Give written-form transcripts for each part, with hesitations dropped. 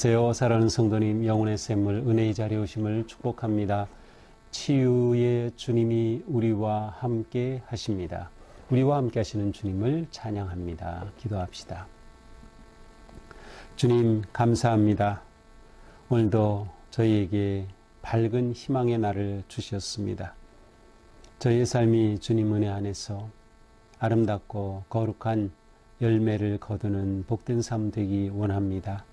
안녕하세요. 사랑하는 성도님, 영혼의 샘물 은혜의 자리에 오심을 축복합니다. 치유의 주님이 우리와 함께 하십니다. 우리와 함께 하시는 주님을 찬양합니다. 기도합시다. 주님 감사합니다. 오늘도 저희에게 밝은 희망의 날을 주셨습니다. 저희의 삶이 주님 은혜 안에서 아름답고 거룩한 열매를 거두는 복된 삶 되기 원합니다.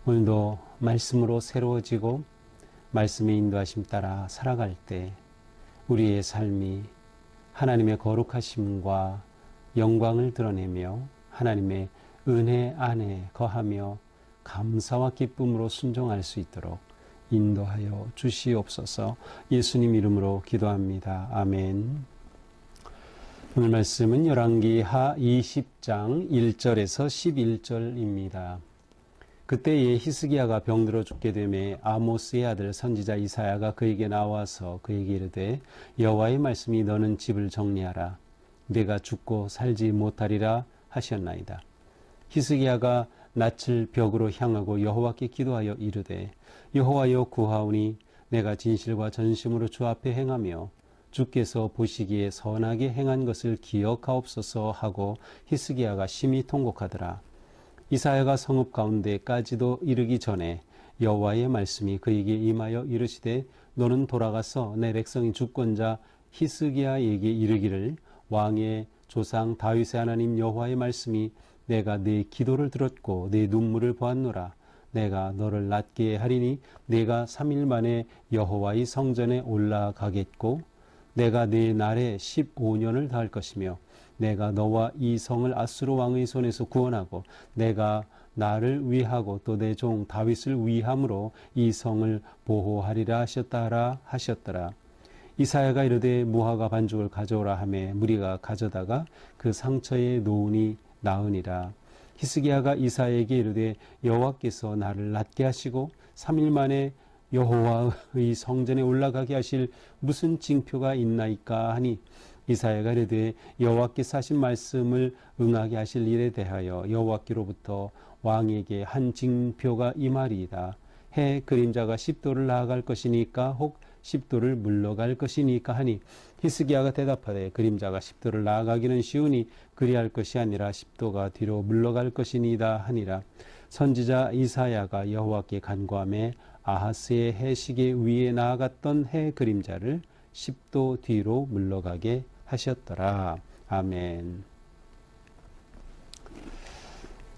오늘도 말씀으로 새로워지고 말씀의 인도하심 따라 살아갈 때 우리의 삶이 하나님의 거룩하심과 영광을 드러내며 하나님의 은혜 안에 거하며 감사와 기쁨으로 순종할 수 있도록 인도하여 주시옵소서. 예수님 이름으로 기도합니다. 아멘. 오늘 말씀은 열왕기하 20장 1절에서 11절입니다. 그때에 히스기야가 병들어 죽게 되매 아모스의 아들 선지자 이사야가 그에게 나와서 그에게 이르되 여호와의 말씀이 너는 집을 정리하라. 내가 죽고 살지 못하리라 하셨나이다. 히스기야가 낯을 벽으로 향하고 여호와께 기도하여 이르되 여호와여 구하오니 내가 진실과 전심으로 주 앞에 행하며 주께서 보시기에 선하게 행한 것을 기억하옵소서 하고 히스기야가 심히 통곡하더라. 이사야가 성읍 가운데까지도 이르기 전에 여호와의 말씀이 그에게 임하여 이르시되 너는 돌아가서 내 백성인 주권자 히스기야에게 이르기를 왕의 조상 다윗의 하나님 여호와의 말씀이 내가 네 기도를 들었고 네 눈물을 보았노라. 내가 너를 낫게 하리니 내가 3일 만에 여호와의 성전에 올라가겠고 내가 네 날에 15년을 다할 것이며 내가 너와 이 성을 아수르 왕의 손에서 구원하고 내가 나를 위하고 또 내 종 다윗을 위함으로 이 성을 보호하리라 하셨더라. 이사야가 이르되 무화과 반죽을 가져오라 하매 무리가 가져다가 그 상처에 놓으니 나으니라. 히스기야가 이사야에게 이르되 여호와께서 나를 낫게 하시고 3일 만에 여호와의 성전에 올라가게 하실 무슨 징표가 있나이까 하니 이사야가 이르되 여호와께서 하신 말씀을 응하게 하실 일에 대하여 여호와께로부터 왕에게 한 징표가 임하리이다. 해 그림자가 10도를 나아갈 것이니까 혹 10도를 물러갈 것이니까 하니 히스기야가 대답하되 그림자가 10도를 나아가기는 쉬우니 그리할 것이 아니라 10도가 뒤로 물러갈 것이니이다 하니라. 선지자 이사야가 여호와께 간구하매 아하스의 해시계 위에 나아갔던 해 그림자를 10도 뒤로 물러가게 하셨더라. 아멘.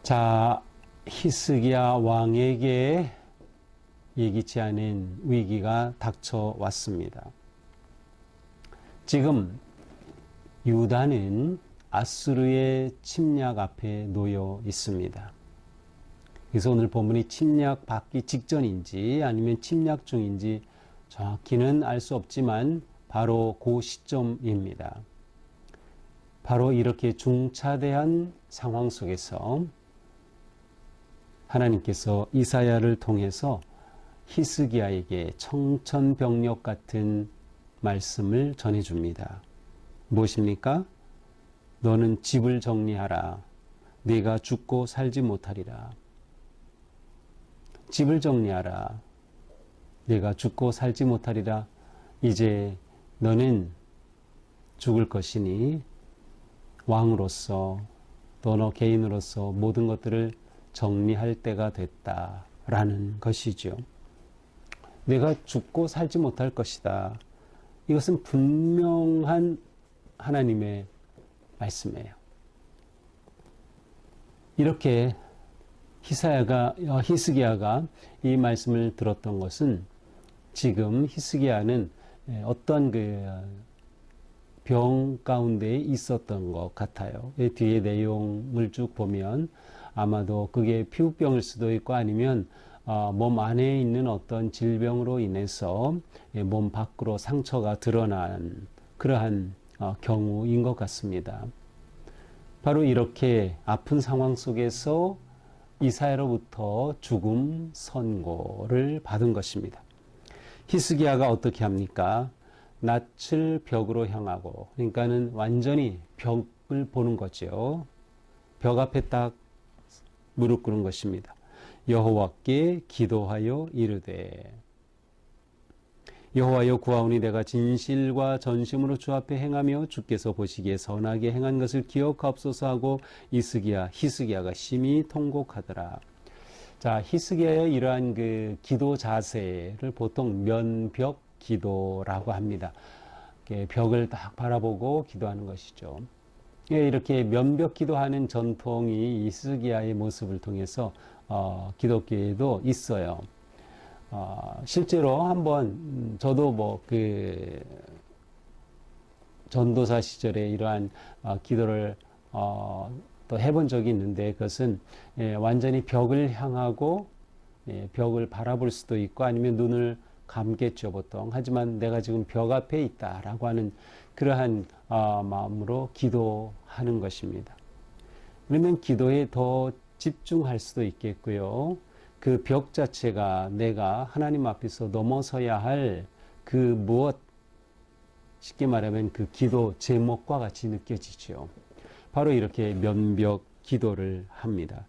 자, 히스기야 왕에게 예기치 않은 위기가 닥쳐왔습니다. 지금 유다는 아수르의 침략 앞에 놓여 있습니다. 그래서 오늘 본문이 침략받기 직전인지 아니면 침략 중인지 정확히는 알 수 없지만 바로 그 시점입니다. 바로 이렇게 중차대한 상황 속에서 하나님께서 이사야를 통해서 히스기야에게 청천벽력 같은 말씀을 전해줍니다. 무엇입니까? 너는 집을 정리하라. 네가 죽고 살지 못하리라. 집을 정리하라. 네가 죽고 살지 못하리라. 이제 너는 죽을 것이니 왕으로서 또 너 개인으로서 모든 것들을 정리할 때가 됐다라는 것이죠. 내가 죽고 살지 못할 것이다. 이것은 분명한 하나님의 말씀이에요. 이렇게 히스기야가 이 말씀을 들었던 것은 지금 히스기야는 어떤 병 가운데 있었던 것 같아요. 뒤에 내용을 쭉 보면 아마도 그게 피부병일 수도 있고 아니면 몸 안에 있는 어떤 질병으로 인해서 몸 밖으로 상처가 드러난 그러한 경우인 것 같습니다. 바로 이렇게 아픈 상황 속에서 이사야로부터 죽음 선고를 받은 것입니다. 히스기야가 어떻게 합니까? 낯을 벽으로 향하고, 그러니까는 완전히 벽을 보는 거죠. 벽 앞에 딱 무릎 꿇은 것입니다. 여호와께 기도하여 이르되 여호와여 구하오니 내가 진실과 전심으로 주 앞에 행하며 주께서 보시기에 선하게 행한 것을 기억하옵소서 하고 히스기야가 심히 통곡하더라. 자, 히스기야의 이러한 그 기도 자세를 보통 면벽 기도라고 합니다. 벽을 딱 바라보고 기도하는 것이죠. 이렇게 면벽 기도하는 전통이 히스기야의 모습을 통해서 기독교에도 있어요. 실제로 한번 저도 전도사 시절에 이러한 기도를 또 해본 적이 있는데, 그것은 완전히 벽을 향하고 벽을 바라볼 수도 있고 아니면 눈을 감겠죠 보통. 하지만 내가 지금 벽 앞에 있다라고 하는 그러한 마음으로 기도하는 것입니다. 그러면 기도에 더 집중할 수도 있겠고요. 그 벽 자체가 내가 하나님 앞에서 넘어서야 할 그 무엇, 쉽게 말하면 그 기도 제목과 같이 느껴지죠. 바로 이렇게 면벽 기도를 합니다.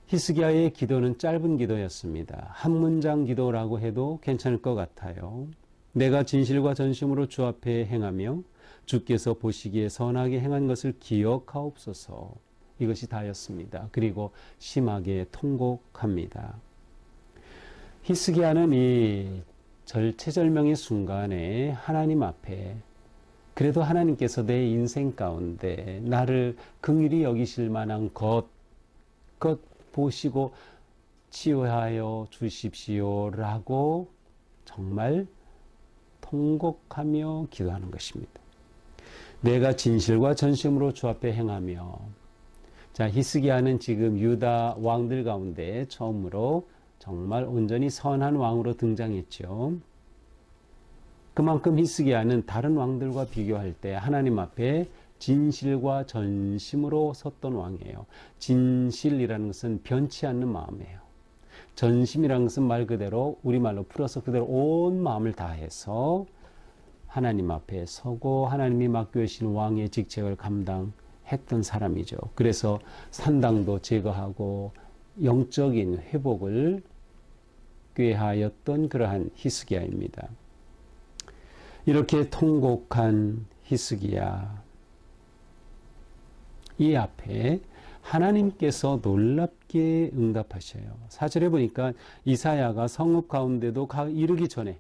히스기야의 기도는 짧은 기도였습니다. 한 문장 기도라고 해도 괜찮을 것 같아요. 내가 진실과 전심으로 주 앞에 행하며 주께서 보시기에 선하게 행한 것을 기억하옵소서. 이것이 다였습니다. 그리고 심하게 통곡합니다. 히스기야는 이 절체절명의 순간에 하나님 앞에, 그래도 하나님께서 내 인생 가운데 나를 긍휼히 여기실 만한 것 보시고 치유하여 주십시오라고 정말 통곡하며 기도하는 것입니다. 내가 진실과 전심으로 주 앞에 행하며, 자, 히스기야는 지금 유다 왕들 가운데 처음으로 정말 온전히 선한 왕으로 등장했죠. 그만큼 히스기야는 다른 왕들과 비교할 때 하나님 앞에 진실과 전심으로 섰던 왕이에요. 진실이라는 것은 변치 않는 마음이에요. 전심이라는 것은 말 그대로, 우리말로 풀어서 그대로 온 마음을 다해서 하나님 앞에 서고 하나님이 맡겨주신 왕의 직책을 감당했던 사람이죠. 그래서 산당도 제거하고 영적인 회복을 꾀하였던 그러한 히스기야입니다. 이렇게 통곡한 히스기야, 이 앞에 하나님께서 놀랍게 응답하셔요. 4절에 보니까 이사야가 성읍 가운데도 이르기 전에,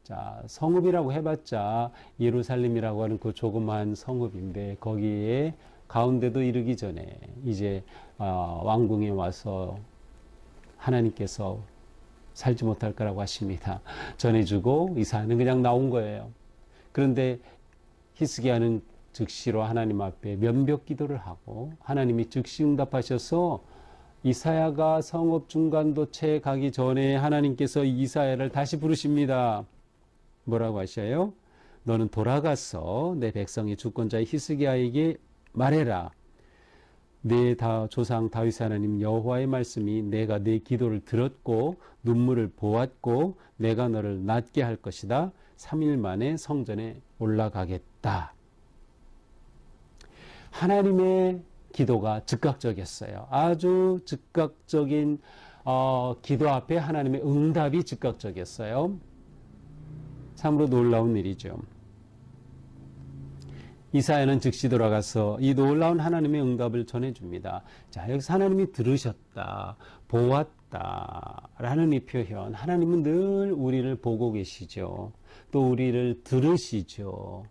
자, 성읍이라고 해봤자 예루살렘이라고 하는 그 조그만 성읍인데 거기에 가운데도 이르기 전에 이제 왕궁에 와서 하나님께서 살지 못할 거라고 하십니다. 전해주고 이사야는 그냥 나온 거예요. 그런데 히스기야는 즉시로 하나님 앞에 면벽 기도를 하고 하나님이 즉시 응답하셔서 이사야가 성읍 중간도 채 가기 전에 하나님께서 이사야를 다시 부르십니다. 뭐라고 하셔요? 너는 돌아가서 내 백성의 주권자 히스기야에게 말해라. 내 조상 다윗 하나님 여호와의 말씀이 내가 내 기도를 들었고 눈물을 보았고 내가 너를 낫게 할 것이다. 3일 만에 성전에 올라가겠다. 하나님의 기도가 즉각적이었어요. 아주 즉각적인 기도 앞에 하나님의 응답이 즉각적이었어요. 참으로 놀라운 일이죠. 이사야는 즉시 돌아가서 이 놀라운 하나님의 응답을 전해줍니다. 자, 여기서 하나님이 들으셨다, 보았다 라는 이 표현, 하나님은 늘 우리를 보고 계시죠. 또 우리를 들으시죠.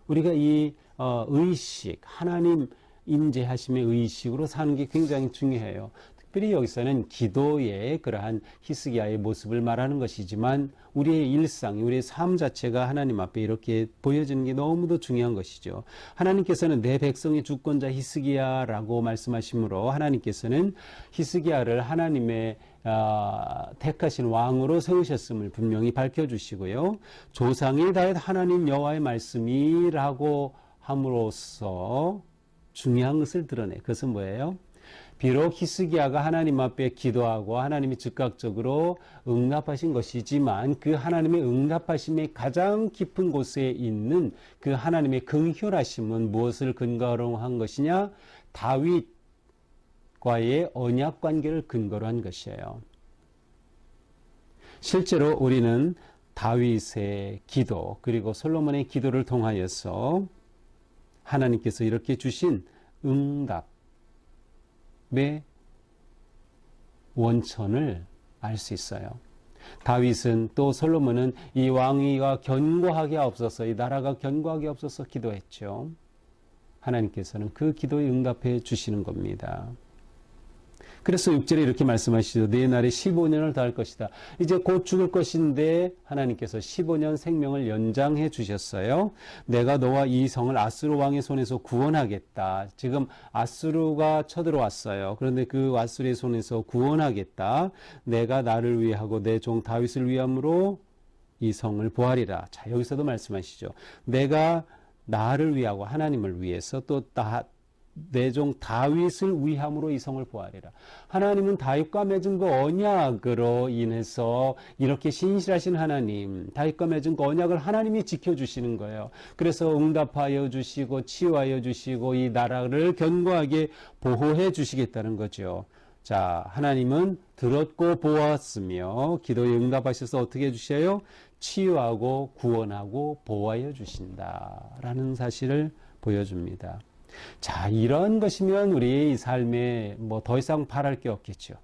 우리가 이 의식, 하나님 임재하심의 의식으로 사는 게 굉장히 중요해요. 특별히 여기서는 기도의 그러한 히스기야의 모습을 말하는 것이지만 우리의 일상, 우리의 삶 자체가 하나님 앞에 이렇게 보여지는 게 너무도 중요한 것이죠. 하나님께서는 내 백성의 주권자 히스기야라고 말씀하시므로 하나님께서는 히스기야를 하나님의 택하신 왕으로 세우셨음을 분명히 밝혀주시고요. 조상의 다윗 하나님 여호와의 말씀이라고 함으로써 중요한 것을 드러내. 그것은 뭐예요? 비록 히스기야가 하나님 앞에 기도하고 하나님이 즉각적으로 응답하신 것이지만 그 하나님의 응답하심의 가장 깊은 곳에 있는 그 하나님의 긍휼하심은 무엇을 근거로 한 것이냐? 다윗, 하나님과의 언약 관계를 근거로 한 것이에요. 실제로 우리는 다윗의 기도 그리고 솔로몬의 기도를 통하여서 하나님께서 이렇게 주신 응답의 원천을 알 수 있어요. 다윗은 또 솔로몬은 이 왕위가 견고하게 없어서 이 나라가 견고하게 없어서 기도했죠. 하나님께서는 그 기도에 응답해 주시는 겁니다. 그래서 6절에 이렇게 말씀하시죠. 내 날에 15년을 더할 것이다. 이제 곧 죽을 것인데 하나님께서 15년 생명을 연장해 주셨어요. 내가 너와 이 성을 아수르 왕의 손에서 구원하겠다. 지금 아수르가 쳐들어왔어요. 그런데 그 아수르의 손에서 구원하겠다. 내가 나를 위하고 내 종 다윗을 위함으로 이 성을 보하리라. 자, 여기서도 말씀하시죠. 내가 나를 위하고 하나님을 위해서 또 내 종 다윗을 위함으로 이 성을 보하리라. 하나님은 다윗과 맺은 그 언약으로 인해서 이렇게 신실하신 하나님, 다윗과 맺은 그 언약을 하나님이 지켜주시는 거예요. 그래서 응답하여 주시고 치유하여 주시고 이 나라를 견고하게 보호해 주시겠다는 거죠. 자, 하나님은 들었고 보았으며 기도에 응답하셔서 어떻게 해주셔요? 치유하고 구원하고 보호하여 주신다라는 사실을 보여줍니다. 자, 이런 것이면 우리의 삶에 뭐 더 이상 바랄 게 없겠죠.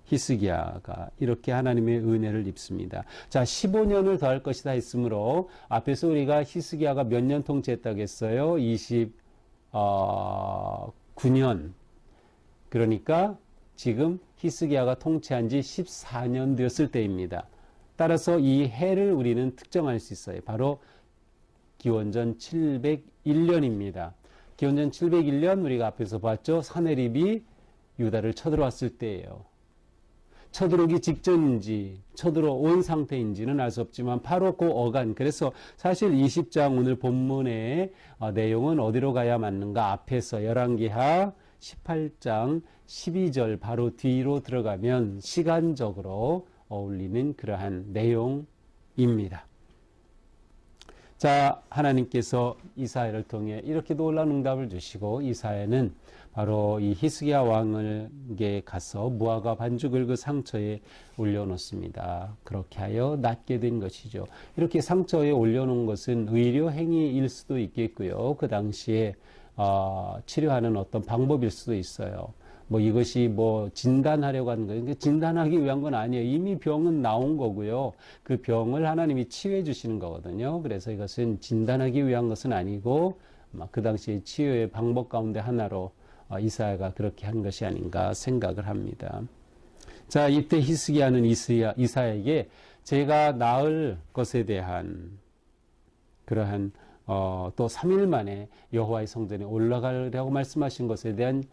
히스기야가 이렇게 하나님의 은혜를 입습니다. 자, 15년을 더할 것이다 했으므로 앞에서 우리가 히스기야가 몇 년 통치했다고 했어요? 29년. 그러니까 지금 히스기야가 통치한 지 14년 되었을 때입니다. 따라서 이 해를 우리는 특정할 수 있어요. 바로 기원전 701년입니다. 기원전 701년 우리가 앞에서 봤죠. 사내립이 유다를 쳐들어왔을 때예요. 쳐들어오기 직전인지 쳐들어온 상태인지는 알 수 없지만 바로 그 어간, 그래서 사실 20장 오늘 본문의 내용은 어디로 가야 맞는가? 앞에서 열왕기하 18장 12절 바로 뒤로 들어가면 시간적으로 어울리는 그러한 내용입니다. 자, 하나님께서 이사야를 통해 이렇게 놀라운 응답을 주시고 이사야는 바로 이 히스기야 왕에게 가서 무화과 반죽을 그 상처에 올려놓습니다. 그렇게 하여 낫게 된 것이죠. 이렇게 상처에 올려놓은 것은 의료 행위일 수도 있겠고요. 그 당시에 치료하는 어떤 방법일 수도 있어요. 뭐 이것이 뭐 진단하려고 하는 거예요. 진단하기 위한 건 아니에요. 이미 병은 나온 거고요. 그 병을 하나님이 치유해 주시는 거거든요. 그래서 이것은 진단하기 위한 것은 아니고 그 당시에 치유의 방법 가운데 하나로 이사야가 그렇게 한 것이 아닌가 생각을 합니다. 자, 이때 히스기야는 이사야에게 제가 낳을 것에 대한 그러한 또 3일 만에 여호와의 성전에 올라가려고 말씀하신 것에 대한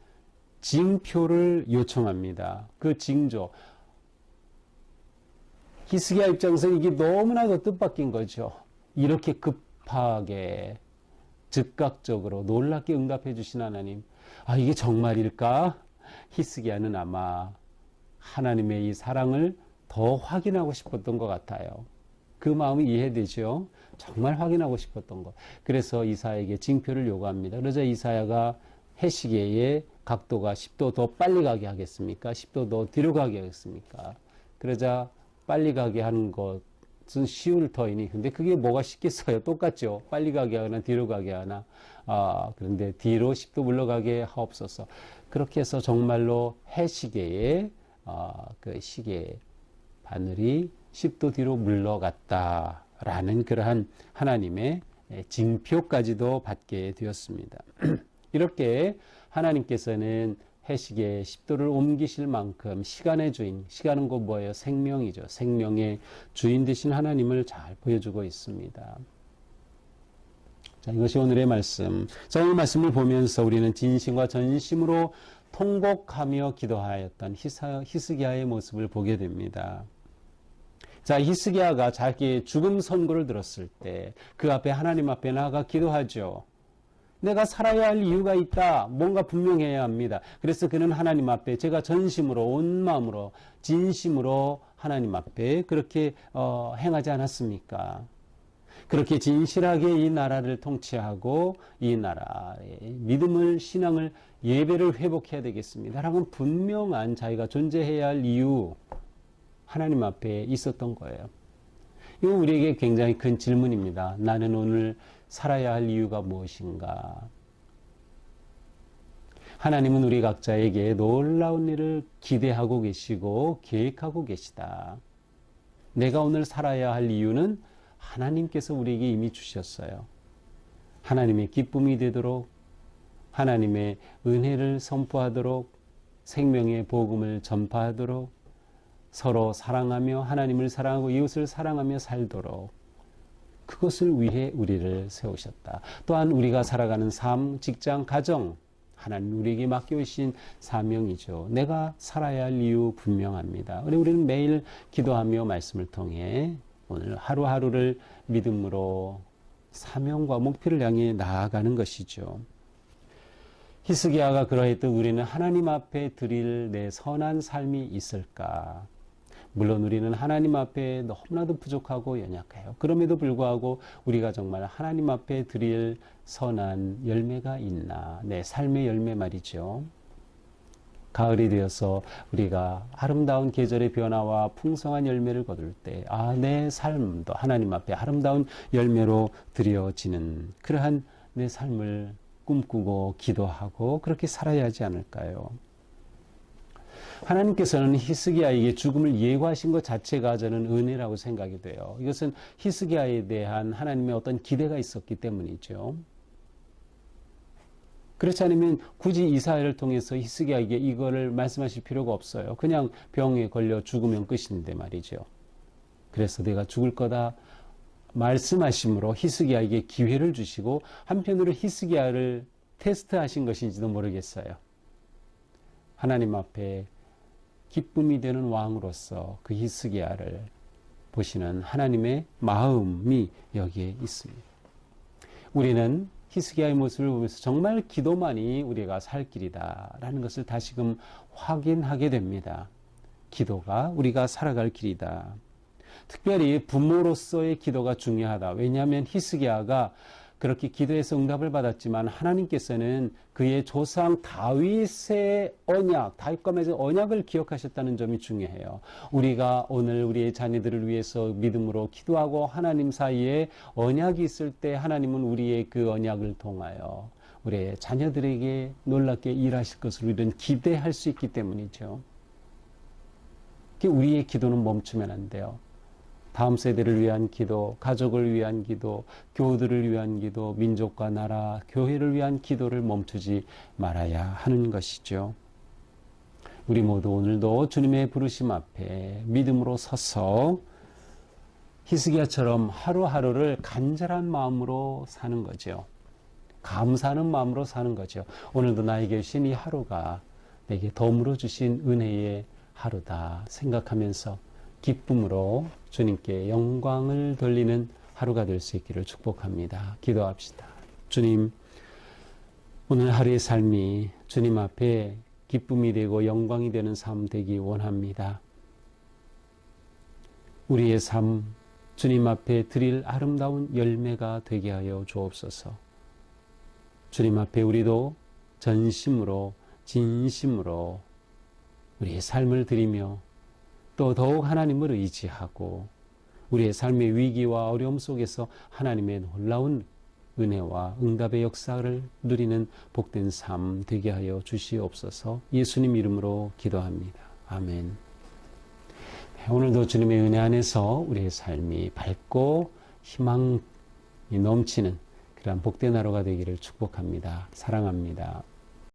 징표를 요청합니다. 그 징조. 히스기야 입장에서 이게 너무나도 뜻밖인 거죠. 이렇게 급하게 즉각적으로 놀랍게 응답해 주신 하나님. 아, 이게 정말일까? 히스기야는 아마 하나님의 이 사랑을 더 확인하고 싶었던 것 같아요. 그 마음이 이해되죠. 정말 확인하고 싶었던 것. 그래서 이사야에게 징표를 요구합니다. 그러자 이사야가 해시계의 각도가 10도 더 빨리 가게 하겠습니까? 10도 더 뒤로 가게 하겠습니까? 그러자 빨리 가게 하는 것은 쉬울 터이니, 근데 그게 뭐가 쉽겠어요? 똑같죠. 빨리 가게 하나 뒤로 가게 하나. 그런데 뒤로 10도 물러가게 하옵소서. 그렇게 해서 정말로 해시계의 그 시계 바늘이 10도 뒤로 물러갔다라는 그러한 하나님의 징표까지도 받게 되었습니다. 이렇게 하나님께서는 해시계 10도를 옮기실 만큼 시간의 주인, 시간은 곧 뭐예요? 생명이죠. 생명의 주인 되신 하나님을 잘 보여주고 있습니다. 자, 이것이 오늘의 말씀. 자, 오늘 말씀을 보면서 우리는 진심과 전심으로 통곡하며 기도하였던 히스기야의 모습을 보게 됩니다. 자, 히스기야가 자기의 죽음 선고를 들었을 때 그 앞에 하나님 앞에 나아가 기도하죠. 내가 살아야 할 이유가 있다. 뭔가 분명해야 합니다. 그래서 그는 하나님 앞에 제가 전심으로 온 마음으로 진심으로 하나님 앞에 그렇게 행하지 않았습니까? 그렇게 진실하게 이 나라를 통치하고 이 나라의 믿음을, 신앙을, 예배를 회복해야 되겠습니다. 라는 분명한 자기가 존재해야 할 이유, 하나님 앞에 있었던 거예요. 이거 우리에게 굉장히 큰 질문입니다. 나는 오늘 살아야 할 이유가 무엇인가? 하나님은 우리 각자에게 놀라운 일을 기대하고 계시고 계획하고 계시다. 내가 오늘 살아야 할 이유는 하나님께서 우리에게 이미 주셨어요. 하나님의 기쁨이 되도록, 하나님의 은혜를 선포하도록, 생명의 복음을 전파하도록, 서로 사랑하며 하나님을 사랑하고 이웃을 사랑하며 살도록, 그것을 위해 우리를 세우셨다. 또한 우리가 살아가는 삶, 직장, 가정, 하나님 우리에게 맡겨주신 사명이죠. 내가 살아야 할 이유 분명합니다. 우리는 매일 기도하며 말씀을 통해 오늘 하루하루를 믿음으로 사명과 목표를 향해 나아가는 것이죠. 히스기야가 그러했듯 우리는 하나님 앞에 드릴 내 선한 삶이 있을까? 물론 우리는 하나님 앞에 너무나도 부족하고 연약해요. 그럼에도 불구하고 우리가 정말 하나님 앞에 드릴 선한 열매가 있나? 내 삶의 열매 말이죠. 가을이 되어서 우리가 아름다운 계절의 변화와 풍성한 열매를 거둘 때, 내 삶도 하나님 앞에 아름다운 열매로 드려지는 그러한 내 삶을 꿈꾸고 기도하고 그렇게 살아야 하지 않을까요? 하나님께서는 히스기야에게 죽음을 예고하신 것 자체가 저는 은혜라고 생각이 돼요. 이것은 히스기야에 대한 하나님의 어떤 기대가 있었기 때문이죠. 그렇지 않으면 굳이 이사야를 통해서 히스기야에게 이거를 말씀하실 필요가 없어요. 그냥 병에 걸려 죽으면 끝인데 말이죠. 그래서 내가 죽을 거다 말씀하심으로 히스기야에게 기회를 주시고 한편으로 히스기야를 테스트하신 것인지도 모르겠어요. 하나님 앞에 기쁨이 되는 왕으로서 그 히스기야를 보시는 하나님의 마음이 여기에 있습니다. 우리는 히스기야의 모습을 보면서 정말 기도만이 우리가 살 길이다 라는 것을 다시금 확인하게 됩니다. 기도가 우리가 살아갈 길이다. 특별히 부모로서의 기도가 중요하다. 왜냐하면 히스기야가 그렇게 기도해서 응답을 받았지만 하나님께서는 그의 조상 다윗의 언약, 다윗과 맺은 언약을 기억하셨다는 점이 중요해요. 우리가 오늘 우리의 자녀들을 위해서 믿음으로 기도하고 하나님 사이에 언약이 있을 때 하나님은 우리의 그 언약을 통하여 우리의 자녀들에게 놀랍게 일하실 것을 우리는 기대할 수 있기 때문이죠. 우리의 기도는 멈추면 안 돼요. 다음 세대를 위한 기도, 가족을 위한 기도, 교우들을 위한 기도, 민족과 나라, 교회를 위한 기도를 멈추지 말아야 하는 것이죠. 우리 모두 오늘도 주님의 부르심 앞에 믿음으로 서서 히스기야처럼 하루하루를 간절한 마음으로 사는 거죠. 감사하는 마음으로 사는 거죠. 오늘도 나에게 주신 이 하루가 내게 덤으로 주신 은혜의 하루다 생각하면서 기쁨으로 주님께 영광을 돌리는 하루가 될 수 있기를 축복합니다. 기도합시다. 주님, 오늘 하루의 삶이 주님 앞에 기쁨이 되고 영광이 되는 삶 되기 원합니다. 우리의 삶, 주님 앞에 드릴 아름다운 열매가 되게 하여 주옵소서. 주님 앞에 우리도 전심으로, 진심으로 우리의 삶을 드리며 또 더욱 하나님을 의지하고 우리의 삶의 위기와 어려움 속에서 하나님의 놀라운 은혜와 응답의 역사를 누리는 복된 삶 되게 하여 주시옵소서. 예수님 이름으로 기도합니다. 아멘. 오늘도 주님의 은혜 안에서 우리의 삶이 밝고 희망이 넘치는 그러한 복된 하루가 되기를 축복합니다. 사랑합니다.